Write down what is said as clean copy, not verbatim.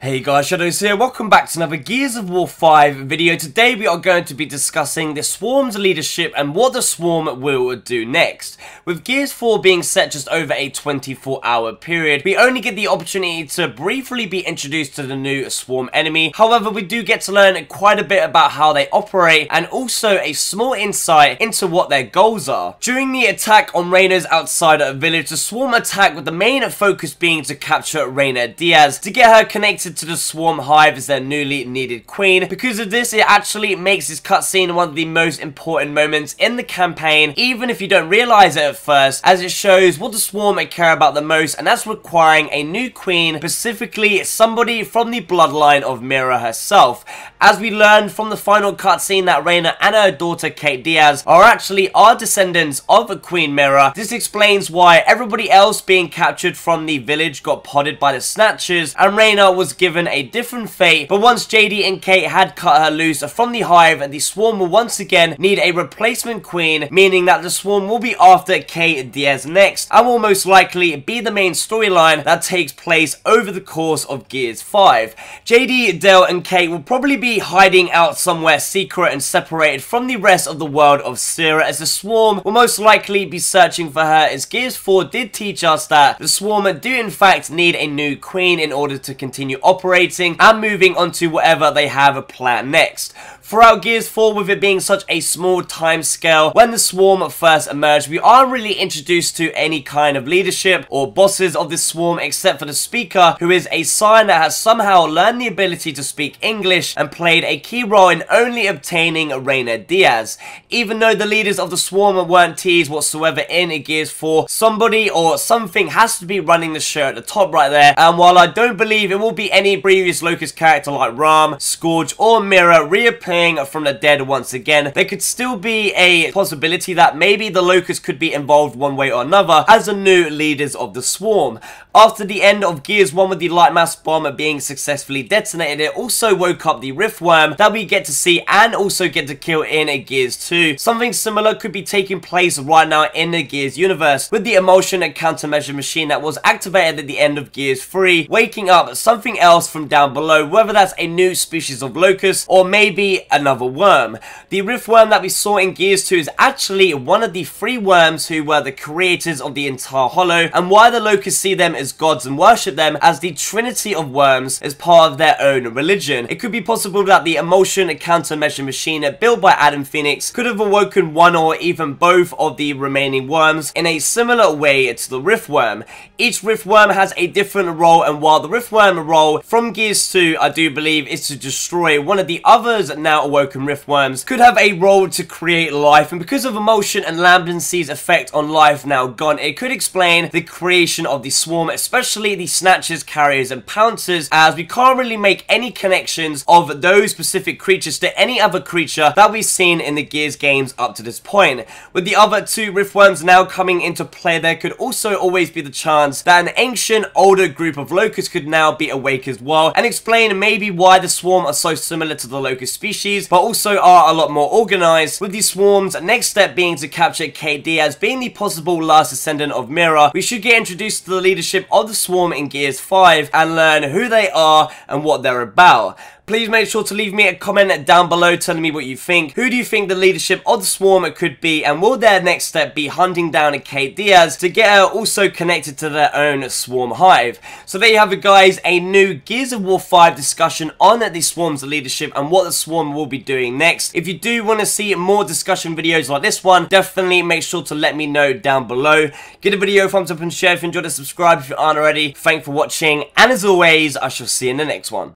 Hey guys, Shadowz here, welcome back to another Gears of War 5 video. Today we are going to be discussing the Swarm's leadership and what the Swarm will do next. With Gears 4 being set just over a 24-hour period, we only get the opportunity to briefly be introduced to the new Swarm enemy. However, we do get to learn quite a bit about how they operate and also a small insight into what their goals are. During the attack on Reyna's outside village, the Swarm attack with the main focus being to capture Reyna Diaz to get her connected to the Swarm Hive as their newly needed queen. Because of this, it actually makes this cutscene one of the most important moments in the campaign, even if you don't realize it at first, as it shows what the Swarm care about the most, and that's requiring a new queen, specifically somebody from the bloodline of Mira herself. As we learn from the final cutscene that Reyna and her daughter Kate Diaz are actually descendants of Queen Mira. This explains why everybody else being captured from the village got potted by the Snatchers, and Reyna was given a different fate. But once JD and Kate had cut her loose from the Hive, the Swarm will once again need a replacement queen, meaning that the Swarm will be after Kate Diaz next, and will most likely be the main storyline that takes place over the course of Gears 5. JD, Dale and Kate will probably be hiding out somewhere secret and separated from the rest of the world of Syrah, as the Swarm will most likely be searching for her, as Gears 4 did teach us that the Swarm do in fact need a new queen in order to continue operating and moving on to whatever they have a plan next. Throughout Gears 4, with it being such a small time scale, when the Swarm first emerged, we aren't really introduced to any kind of leadership or bosses of the Swarm except for the Speaker, who is a Scion that has somehow learned the ability to speak English and played a key role in only obtaining Reyna Diaz. Even though the leaders of the Swarm weren't teased whatsoever in Gears 4, somebody or something has to be running the show at the top right there, and while I don't believe it will be any previous Locust character like Ram, Scourge or Mira reappearing from the dead once again, there could still be a possibility that maybe the Locust could be involved one way or another as the new leaders of the Swarm. After the end of Gears 1 with the light mass bomb being successfully detonated, it also woke up the Riftworm that we get to see and also get to kill in Gears 2. Something similar could be taking place right now in the Gears universe, with the emulsion and countermeasure machine that was activated at the end of Gears 3 waking up something else from down below, whether that's a new species of Locust or maybe another worm. The Riftworm that we saw in Gears 2 is actually one of the 3 worms who were the creators of the entire Hollow, and why the Locusts see them as gods and worship them as the trinity of worms as part of their own religion. It could be possible that the emulsion countermeasure machine built by Adam Phoenix could have awoken one or even both of the remaining worms in a similar way to the Riftworm. Each Riftworm has a different role, and while the Riftworm role from Gears 2 I do believe is to destroy one of the others now awoken Riftworms, could have a role to create life, and because of emulsion and Lambdency's effect on life now gone, it could explain the creation of the Swarm, especially the Snatchers, Carriers and Pouncers, as we can't really make any connections of those specific creatures to any other creature that we've seen in the Gears games up to this point. With the other 2 Riftworms now coming into play, there could also always be the chance that an ancient older group of Locusts could now be awake as well, and explain maybe why the Swarm are so similar to the Locust species but also are a lot more organized, with the Swarm's next step being to capture Kate Diaz being the possible last descendant of Mira. We should get introduced to the leadership of the Swarm in Gears 5 and learn who they are and what they're about. Please make sure to leave me a comment down below telling me what you think. Who do you think the leadership of the Swarm could be, and will their next step be hunting down Kate Diaz to get her also connected to their own Swarm Hive? So there you have it guys, a new Gears of War 5 discussion on the Swarm's leadership and what the Swarm will be doing next. If you do want to see more discussion videos like this one, definitely make sure to let me know down below. Give the video a thumbs up and share if you enjoyed it, subscribe if you aren't already. Thanks for watching, and as always, I shall see you in the next one.